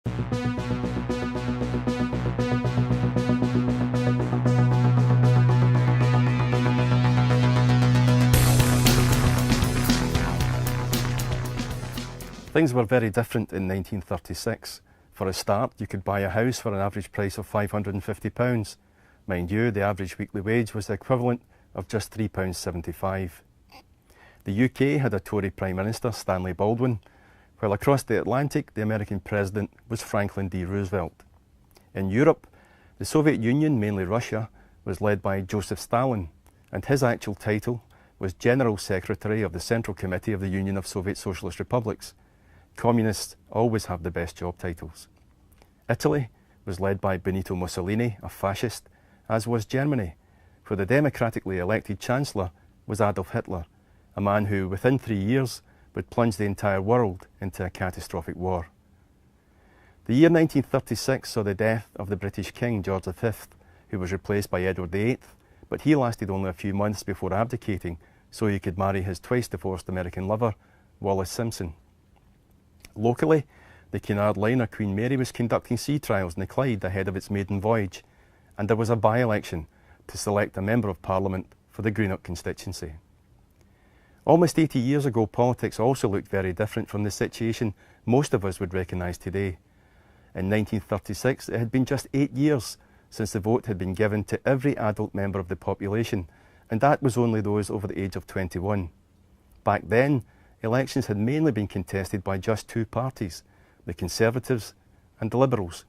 Things were very different in 1936. For a start, you could buy a house for an average price of £550. Mind you, the average weekly wage was the equivalent of just £3.75. The UK had a Tory Prime Minister, Stanley Baldwin, while across the Atlantic, the American President was Franklin D. Roosevelt. In Europe, the Soviet Union, mainly Russia, was led by Joseph Stalin, and his actual title was General Secretary of the Central Committee of the Union of Soviet Socialist Republics. Communists always have the best job titles. Italy was led by Benito Mussolini, a fascist, as was Germany, where the democratically elected Chancellor was Adolf Hitler, a man who, within 3 years, would plunge the entire world into a catastrophic war. The year 1936 saw the death of the British King George V, who was replaced by Edward VIII, but he lasted only a few months before abdicating so he could marry his twice-divorced American lover, Wallis Simpson. Locally, the Cunard liner Queen Mary was conducting sea trials in the Clyde ahead of its maiden voyage, and there was a by-election to select a Member of Parliament for the Greenock constituency. Almost 80 years ago, politics also looked very different from the situation most of us would recognise today. In 1936, it had been just 8 years since the vote had been given to every adult member of the population, and that was only those over the age of 21. Back then, elections had mainly been contested by just two parties, the Conservatives and the Liberals.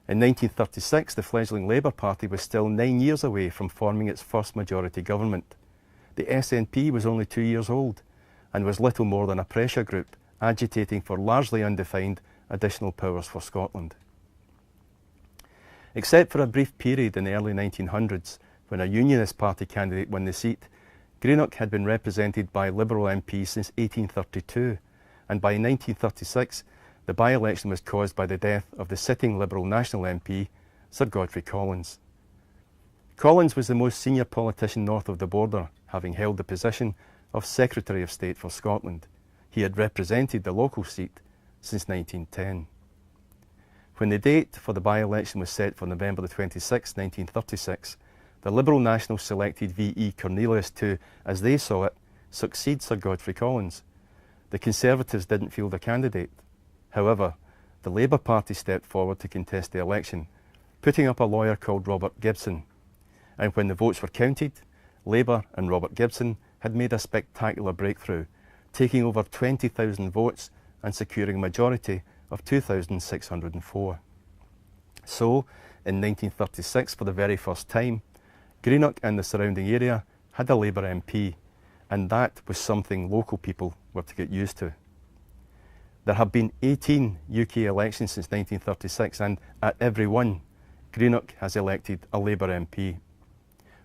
In 1936, the fledgling Labour Party was still 9 years away from forming its first majority government. The SNP was only 2 years old and was little more than a pressure group agitating for largely undefined additional powers for Scotland. Except for a brief period in the early 1900s when a Unionist Party candidate won the seat, Greenock had been represented by Liberal MPs since 1832, and by 1936 the by-election was caused by the death of the sitting Liberal National MP, Sir Godfrey Collins. Collins was the most senior politician north of the border, having held the position of Secretary of State for Scotland. He had represented the local seat since 1910. When the date for the by-election was set for November the 26th, 1936, the Liberal Nationals selected V.E. Cornelius to, as they saw it, succeed Sir Godfrey Collins. The Conservatives didn't field a candidate. However, the Labour Party stepped forward to contest the election, putting up a lawyer called Robert Gibson. And when the votes were counted, Labour and Robert Gibson had made a spectacular breakthrough, taking over 20,000 votes and securing a majority of 2,604. So, in 1936, for the very first time, Greenock and the surrounding area had a Labour MP, and that was something local people were to get used to. There have been 18 UK elections since 1936, and at every one, Greenock has elected a Labour MP.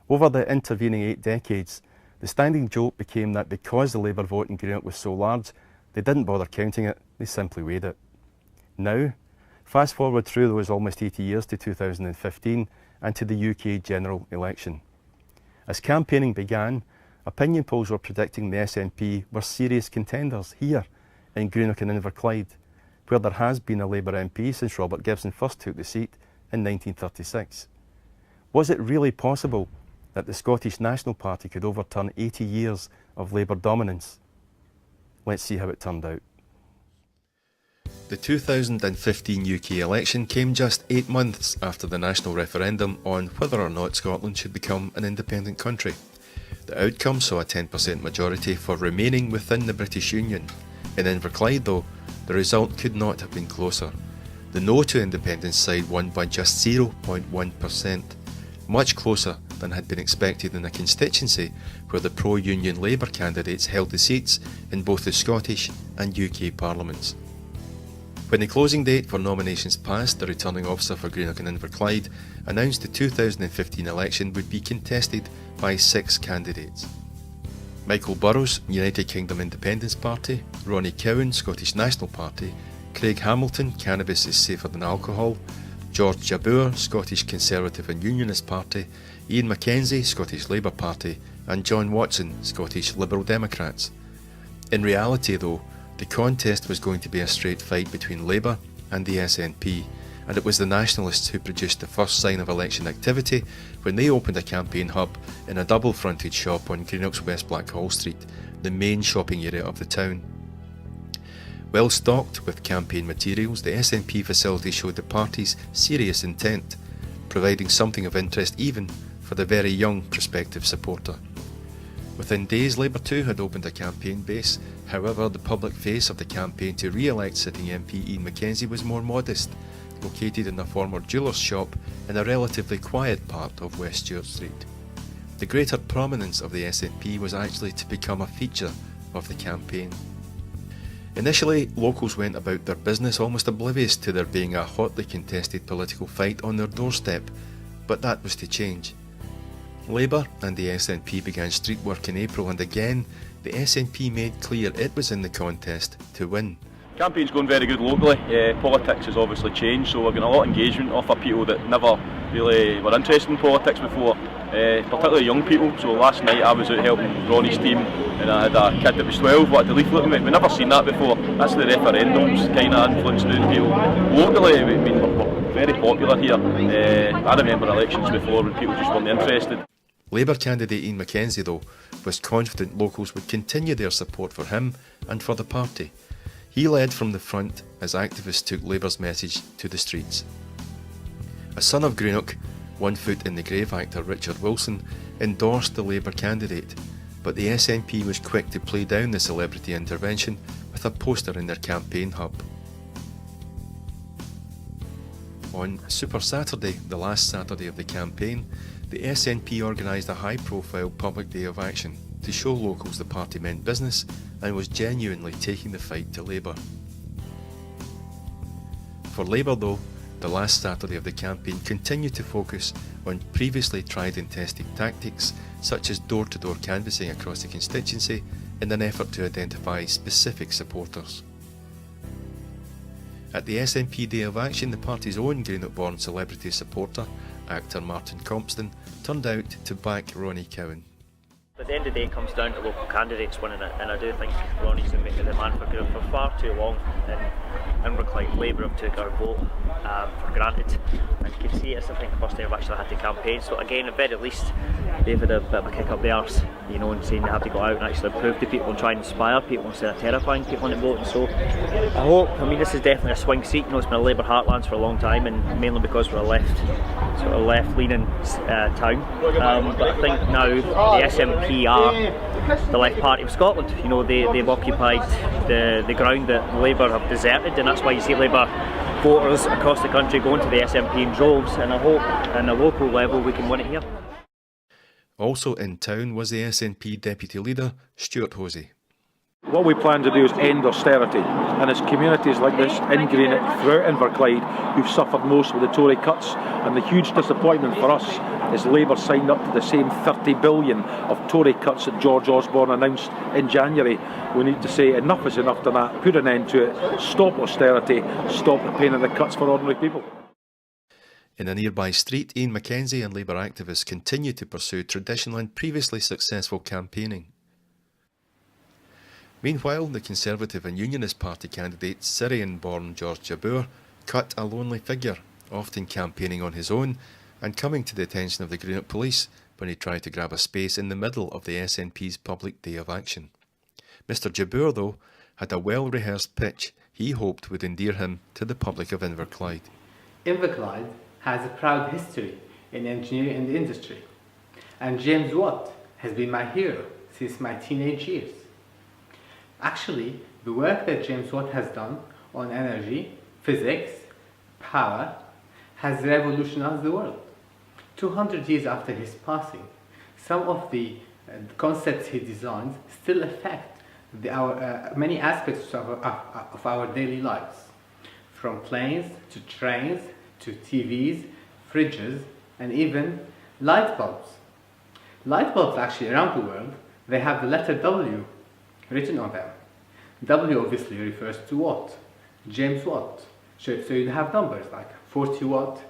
Over the intervening 8 decades, the standing joke became that because the Labour vote in Greenock was so large, they didn't bother counting it, they simply weighed it. Now, fast forward through those almost 80 years to 2015 and to the UK general election. As campaigning began, opinion polls were predicting the SNP were serious contenders here in Greenock and Inverclyde, where there has been a Labour MP since Robert Gibson first took the seat in 1936. Was it really possible that the Scottish National Party could overturn 80 years of Labour dominance? Let's see how it turned out. The 2015 UK election came just 8 months after the national referendum on whether or not Scotland should become an independent country. The outcome saw a 10% majority for remaining within the British Union. In Inverclyde, though, the result could not have been closer. The No to Independence side won by just 0.1%, much closer than had been expected in a constituency where the pro-Union Labour candidates held the seats in both the Scottish and UK parliaments. When the closing date for nominations passed, the returning officer for Greenock and Inverclyde announced the 2015 election would be contested by 6 candidates. Michael Burrows, United Kingdom Independence Party; Ronnie Cowan, Scottish National Party; Craig Hamilton, Cannabis is Safer Than Alcohol; George Jabbour, Scottish Conservative and Unionist Party; Ian Mackenzie, Scottish Labour Party; and John Watson, Scottish Liberal Democrats. In reality though, the contest was going to be a straight fight between Labour and the SNP, and it was the Nationalists who produced the first sign of election activity when they opened a campaign hub in a double-fronted shop on Greenock's West Blackhall Street, the main shopping area of the town. Well stocked with campaign materials, the SNP facility showed the party's serious intent, providing something of interest even for the very young prospective supporter. Within days, Labour too had opened a campaign base. However, the public face of the campaign to re-elect sitting MP Ian Mackenzie was more modest, located in a former jeweller's shop in a relatively quiet part of West Stewart Street. The greater prominence of the SNP was actually to become a feature of the campaign. Initially, locals went about their business almost oblivious to there being a hotly contested political fight on their doorstep, but that was to change. Labour and the SNP began street work in April, and again, the SNP made clear it was in the contest to win. Campaign's going very good locally. Politics has obviously changed, so we're getting a lot of engagement off of people that never really were interested in politics before, particularly young people. So last night I was out helping Ronnie's team, and I had a kid that was 12 wanted to leaflet me. We've never seen that before. That's the referendums kind of influence doing people. Locally, we're very popular here. I remember elections before when people just weren't interested. Labour candidate Ian Mackenzie, though, was confident locals would continue their support for him and for the party. He led from the front as activists took Labour's message to the streets. A son of Greenock, one foot in the grave actor Richard Wilson, endorsed the Labour candidate, but the SNP was quick to play down the celebrity intervention with a poster in their campaign hub. On Super Saturday, the last Saturday of the campaign, the SNP organised a high-profile public day of action to show locals the party meant business and was genuinely taking the fight to Labour. For Labour, though, the last Saturday of the campaign continued to focus on previously tried and tested tactics such as door-to-door canvassing across the constituency in an effort to identify specific supporters. At the SNP Day of Action, the party's own Greenock-born celebrity supporter, actor Martin Compston, turned out to back Ronnie Cowan. At the end of the day, it comes down to local candidates winning it, and I do think Ronnie's been making the man for good for far too long. And Inverclyde, Labour have took our vote for granted, and you can see it's, I think, the first time I've actually had to campaign. So again, at the very least, they've had a bit of a kick up the arse, you know, and saying they have to go out and actually prove to people and try and inspire people instead of terrifying people into voting. So I hope, I mean, this is definitely a swing seat. You know, it's been a Labour heartlands for a long time, and mainly because we're a left-leaning town. But I think now the SNP are the left party of Scotland. You know, they've occupied the ground that Labour have deserted, and that's why you see Labour voters across the country going to the SNP in droves, and I hope on a local level we can win it here. Also in town was the SNP deputy leader, Stuart Hosey. What we plan to do is end austerity, and it's communities like this in Greenock, throughout Inverclyde, who've suffered most with the Tory cuts, and the huge disappointment for us is Labour signed up to the same 30 billion of Tory cuts that George Osborne announced in January. We need to say enough is enough to that, put an end to it, stop austerity, stop the pain of the cuts for ordinary people. In a nearby street, Ian Mackenzie and Labour activists continue to pursue traditional and previously successful campaigning. Meanwhile, the Conservative and Unionist Party candidate, Syrian-born George Jabbour, cut a lonely figure, often campaigning on his own and coming to the attention of the Greenock police when he tried to grab a space in the middle of the SNP's public day of action. Mr Jabbour, though, had a well-rehearsed pitch he hoped would endear him to the public of Inverclyde. Inverclyde has a proud history in engineering and industry, and James Watt has been my hero since my teenage years. Actually, the work that James Watt has done on energy, physics, power, has revolutionized the world. 200 years after his passing, some of the concepts he designed still affect many aspects of our daily lives, from planes to trains to TVs, fridges, and even light bulbs. Light bulbs actually around the world, they have the letter W written on them. W obviously refers to Watt, James Watt. So you have numbers like 40 watt,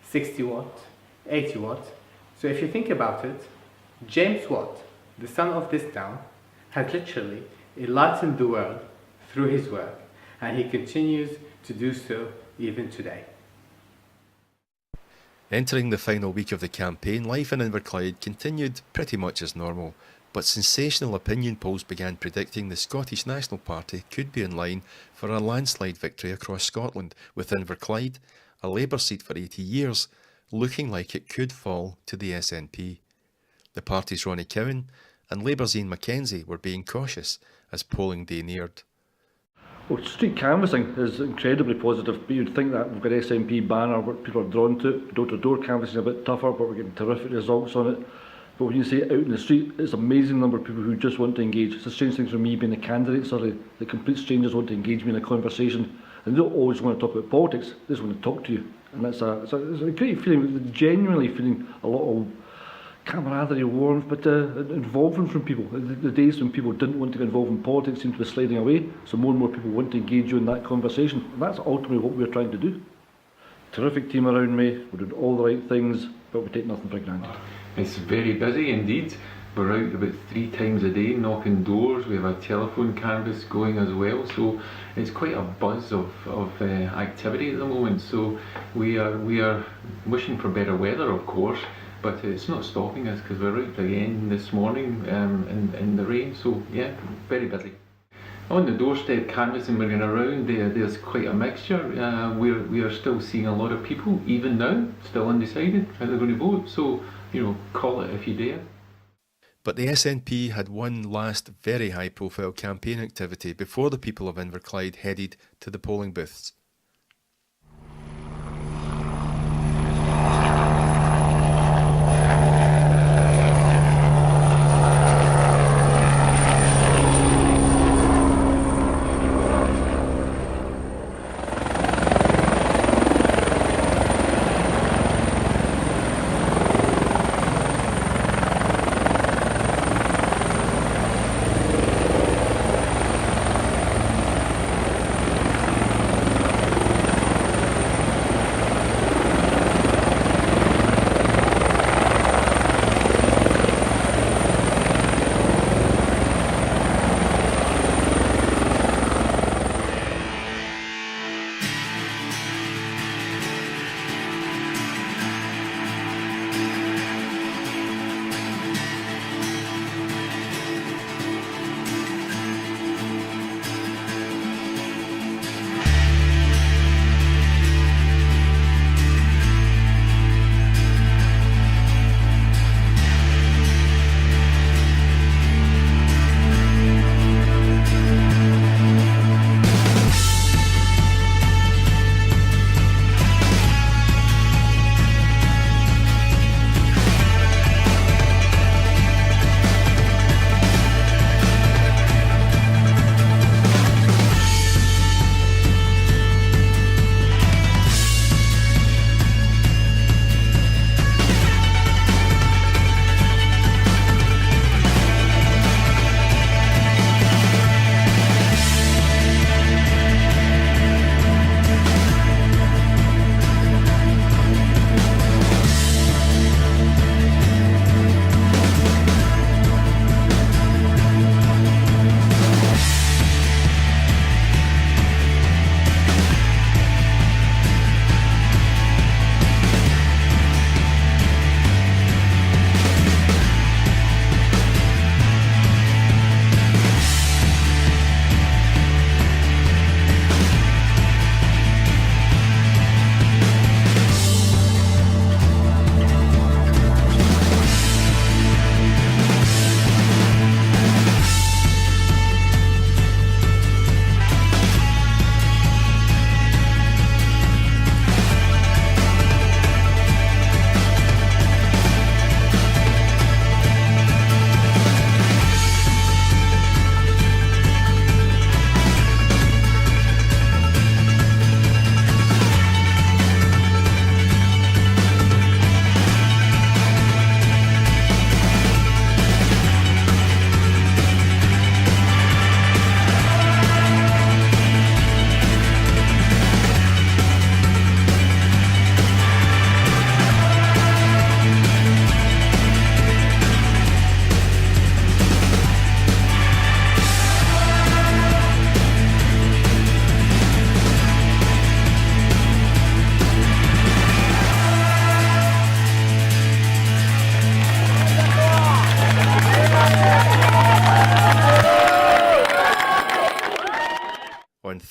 60 watt, 80 watt. So if you think about it, James Watt, the son of this town, has literally enlightened the world through his work, and he continues to do so even today. Entering the final week of the campaign, life in Inverclyde continued pretty much as normal, but sensational opinion polls began predicting the Scottish National Party could be in line for a landslide victory across Scotland, with Inverclyde, a Labour seat for 80 years, looking like it could fall to the SNP. The party's Ronnie Cowan and Labour's Ian Mackenzie were being cautious as polling day neared. Well, street canvassing is incredibly positive, but you'd think that we've got SNP banner where people are drawn to it. Door-to-door canvassing is a bit tougher, but we're getting terrific results on it. But when you see it out in the street, it's an amazing number of people who just want to engage. It's a strange thing for me being the candidate, sorry, the complete strangers want to engage me in a conversation. And they don't always want to talk about politics, they just want to talk to you. And it's a great feeling, genuinely feeling a lot of camaraderie, warmth, but involvement from people. The days when people didn't want to get involved in politics seem to be sliding away, so more and more people want to engage you in that conversation. And that's ultimately what we're trying to do. Terrific team around me, we're doing all the right things, but we take nothing for granted. It's very busy indeed. We're out about 3 times a day knocking doors. We have a telephone canvass going as well, so it's quite a buzz of activity at the moment. So we are wishing for better weather, of course, but it's not stopping us because we're out again this morning in the rain. So yeah, very busy. On the doorstep canvassing, we're going around. There's quite a mixture. We are still seeing a lot of people, even now, still undecided how they're going to vote. So call it if you dare. But the SNP had one last very high-profile campaign activity before the people of Inverclyde headed to the polling booths.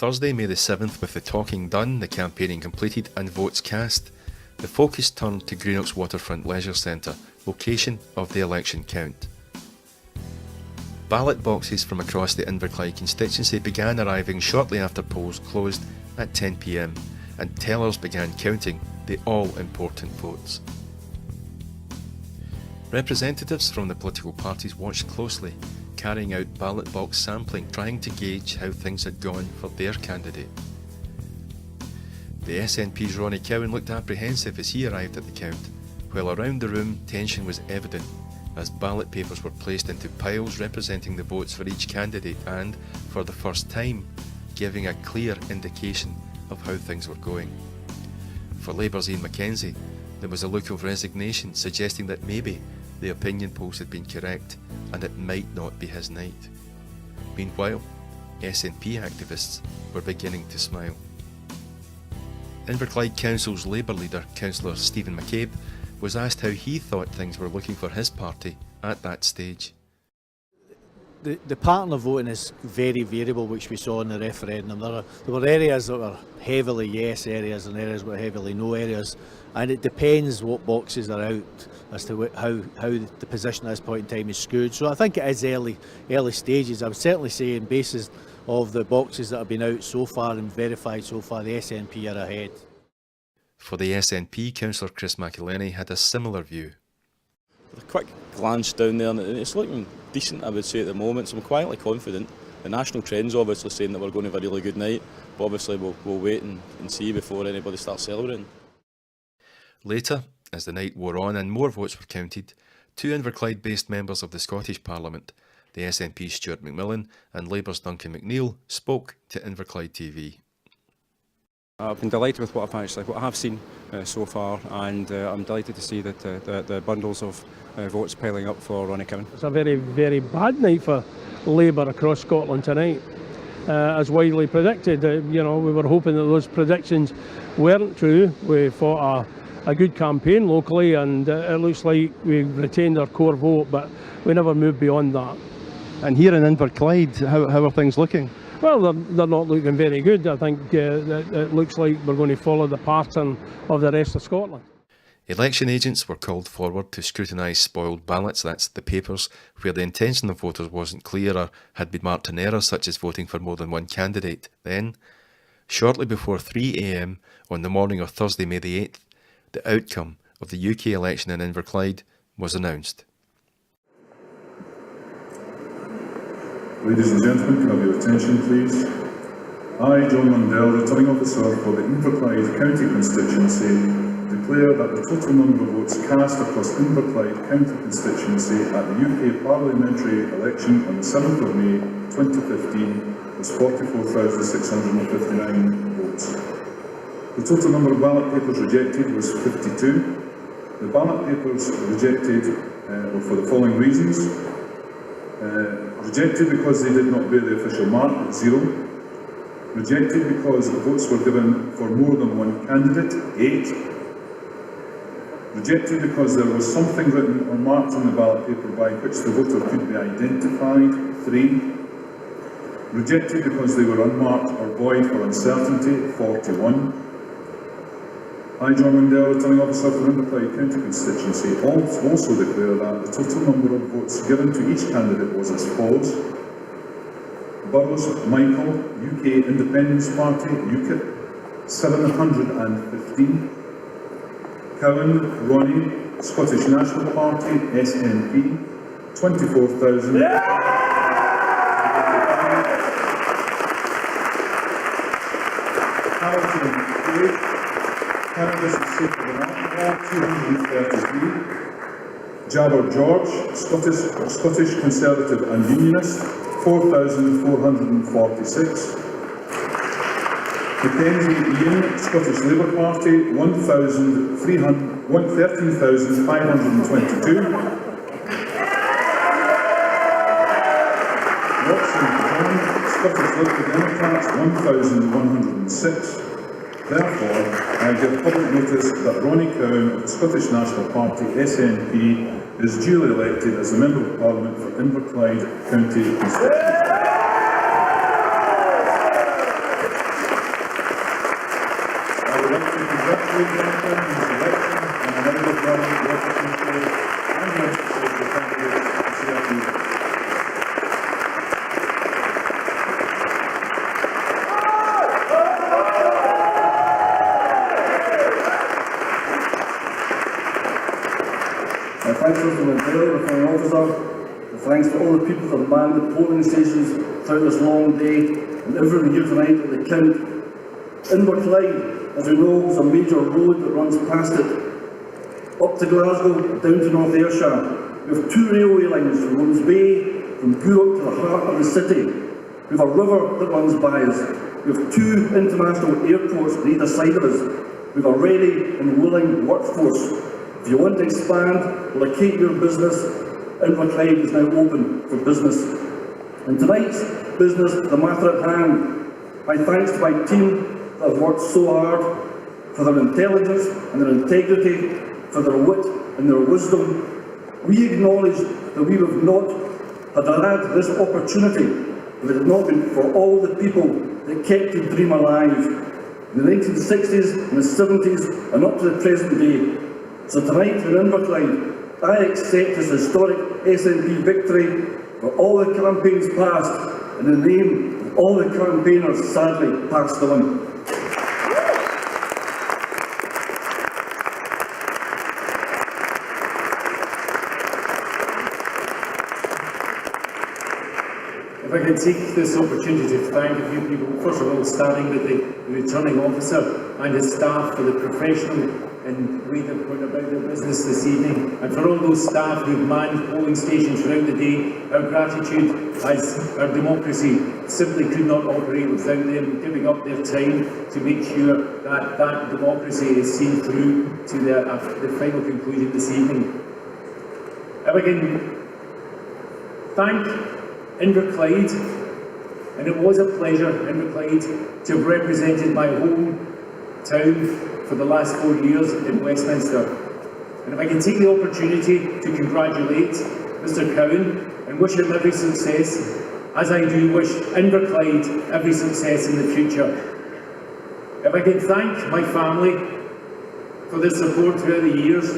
Thursday, May the 7th, with the talking done, the campaigning completed and votes cast, the focus turned to Greenock's Waterfront Leisure Centre, location of the election count. Ballot boxes from across the Inverclyde constituency began arriving shortly after polls closed at 10 p.m, and tellers began counting the all-important votes. Representatives from the political parties watched closely, carrying out ballot box sampling, trying to gauge how things had gone for their candidate. The SNP's Ronnie Cowan looked apprehensive as he arrived at the count, while around the room tension was evident as ballot papers were placed into piles representing the votes for each candidate and, for the first time, giving a clear indication of how things were going. For Labour's Ian Mackenzie, there was a look of resignation, suggesting that maybe the opinion polls had been correct and it might not be his night. Meanwhile, SNP activists were beginning to smile. Inverclyde Council's Labour leader, Councillor Stephen McCabe, was asked how he thought things were looking for his party at that stage. The pattern of voting is very variable, which we saw in the referendum. There were areas that were heavily yes areas and areas were heavily no areas, and it depends what boxes are out as to how the position at this point in time is skewed. So I think it is early stages. I would certainly say, on basis of the boxes that have been out so far and verified so far, the SNP are ahead. For the SNP, Councillor Chris McAulay had a similar view. A quick glance down there and it's looking decent, I would say, at the moment, so I'm quietly confident. The national trend's obviously saying that we're going to have a really good night, but obviously we'll wait and see before anybody starts celebrating. Later, as the night wore on and more votes were counted, two Inverclyde-based members of the Scottish Parliament, the SNP's Stuart McMillan and Labour's Duncan McNeill, spoke to Inverclyde TV. I've been delighted with what I have seen so far, and I'm delighted to see that the bundles of votes piling up for Ronnie Cowan. It's a very, very bad night for Labour across Scotland tonight, as widely predicted. We were hoping that those predictions weren't true. We fought a good campaign locally, and it looks like we retained our core vote, but we never moved beyond that. And here in Inverclyde, how are things looking? Well, they're not looking very good. I think it looks like we're going to follow the pattern of the rest of Scotland. Election agents were called forward to scrutinise spoiled ballots, that's the papers, where the intention of voters wasn't clear or had been marked in error, such as voting for more than one candidate. Then, shortly before 3 a.m. on the morning of Thursday, May the 8th, the outcome of the UK election in Inverclyde was announced. Ladies and gentlemen, can I have your attention please? I, John Mundell, returning officer for the Inverclyde County constituency, declare that the total number of votes cast across Inverclyde County constituency at the UK parliamentary election on the 7th of May 2015 was 44,659 votes. The total number of ballot papers rejected was 52. The ballot papers rejected were for the following reasons. Rejected because they did not bear the official mark at 0. Rejected because the votes were given for more than one candidate, 8. Rejected because there was something written or marked on the ballot paper by which the voter could be identified, 3. Rejected because they were unmarked or void for uncertainty, 41. I, John Mundell, returning officer for Inverclyde County constituency, also declare that the total number of votes given to each candidate was as follows. Burrows Michael, UK Independence Party, UKIP, 715. Cowan Ronnie, Scottish National Party, SNP, 24,000. Candidates for Sake of Alcohol, 233. Jabber George, Scottish Conservative and Unionist, 4,446. Mackenzie Ian, Scottish Labour Party, 13,522. Watson John, Scottish Liberal Democrats, 1,106. Therefore, I give public notice that Ronnie Cowan of the Scottish National Party, SNP, is duly elected as a Member of Parliament for Inverclyde County constituency. I would like to congratulate Martha on his election, and I now give Ronnie the opportunity and the emphasis of the candidates to say a few. My thanks to the returning officer, the thanks to all the people that manned the polling stations throughout this long day, and everyone here tonight at the count. Inverclyde, as we know, is a major road that runs past it, up to Glasgow, down to North Ayrshire. We have 2 railway lines from Rose Bay, from Gourock to the heart of the city. We have a river that runs by us. We have 2 international airports on either side of us. We have a ready and willing workforce. If you want to expand, locate your business, Inverclyde is now open for business. In tonight's business, the matter at hand, my thanks to my team that have worked so hard, for their intelligence and their integrity, for their wit and their wisdom. We acknowledge that we would not have had this opportunity if it had not been for all the people that kept the dream alive in the 1960s and the 70s and up to the present day. So tonight in Inverclyde, I accept this historic SNP victory for all the campaigns past in the name of all the campaigners sadly passed on. If I can take this opportunity to thank a few people, first of all starting with the returning officer and his staff for the professional and way they've gone about their business this evening, and for all those staff who've manned polling stations throughout the day. Our gratitude, as our democracy simply could not operate without them giving up their time to make sure that that democracy is seen through to the final conclusion this evening. If I can thank Inverclyde, and it was a pleasure, Inverclyde, to have represented my hometown for the last 4 years in Westminster. And if I can take the opportunity to congratulate Mr Cowan and wish him every success, as I do wish Inverclyde every success in the future. If I can thank my family for their support throughout the years,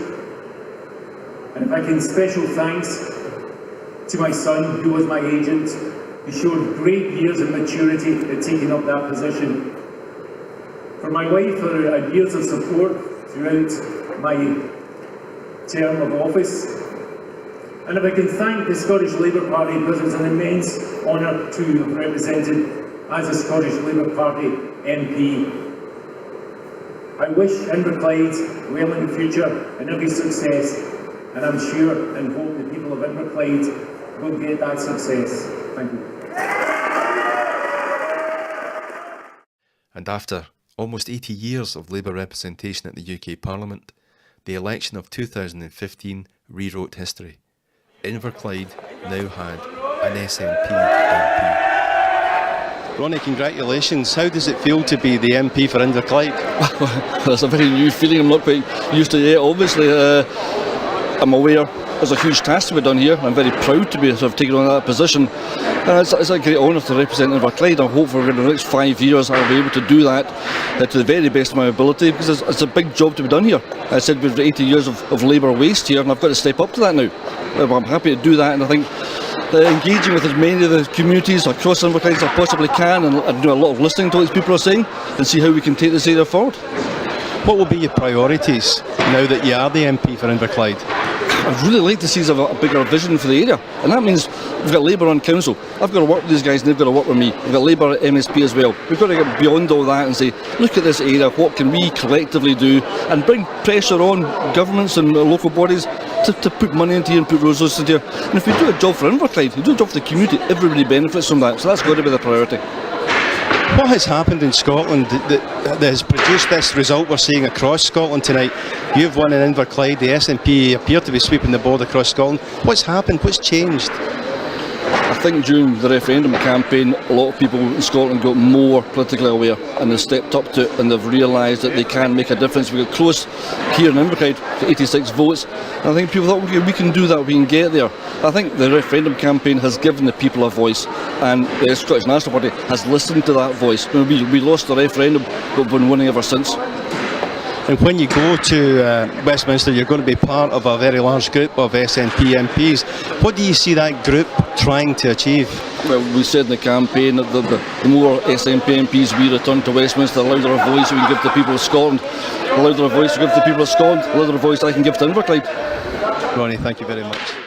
and if I can special thanks to my son, who was my agent, who showed great years of maturity at taking up that position. For my wife, for her years of support throughout my term of office. And if I can thank the Scottish Labour Party, because it's an immense honour to have represented as a Scottish Labour Party MP. I wish Inverclyde well in the future and every success, and I'm sure and hope the people of Inverclyde will get that success. Thank you. And after almost 80 years of Labour representation at the UK Parliament, the election of 2015 rewrote history. Inverclyde now had an SNP MP. Ronnie, congratulations. How does it feel to be the MP for Inverclyde? That's a very new feeling. I'm not quite used to it yet. Obviously, I'm aware there's a huge task to be done here. I'm very proud to be sort of taking on that position. It's a great honour to represent Inverclyde. I hope for the next 5 years I'll be able to do that to the very best of my ability, because it's a big job to be done here. I said we've 80 years of labour waste here, and I've got to step up to that now. I'm happy to do that, and I think engaging with as many of the communities across Inverclyde as I possibly can, and do a lot of listening to what these people are saying, and see how we can take this area forward. What will be your priorities now that you are the MP for Inverclyde? I'd really like to see a bigger vision for the area, and that means we've got Labour on council. I've got to work with these guys and they've got to work with me. We've got Labour at MSP as well. We've got to get beyond all that and say, look at this area, what can we collectively do, and bring pressure on governments and local bodies to put money into here and put resources into here. And if we do a job for Inverclyde, we do a job for the community, everybody benefits from that, so that's got to be the priority. What has happened in Scotland that has produced this result we're seeing across Scotland tonight? You've won in Inverclyde, the SNP appear to be sweeping the board across Scotland. What's happened? What's changed? I think during the referendum campaign, a lot of people in Scotland got more politically aware and they've stepped up to it and they've realised that they can make a difference. We got close here in Inverclyde to 86 votes. And I think people thought, okay, we can do that, we can get there. I think the referendum campaign has given the people a voice, and the Scottish National Party has listened to that voice. We lost the referendum, but we've been winning ever since. And when you go to Westminster, you're going to be part of a very large group of SNP MPs. What do you see that group trying to achieve? Well, we said in the campaign that the more SNP MPs we return to Westminster, the louder a voice we can give to the people of Scotland. The louder a voice we give to the people of Scotland, the louder a voice I can give to Inverclyde. Ronnie, thank you very much.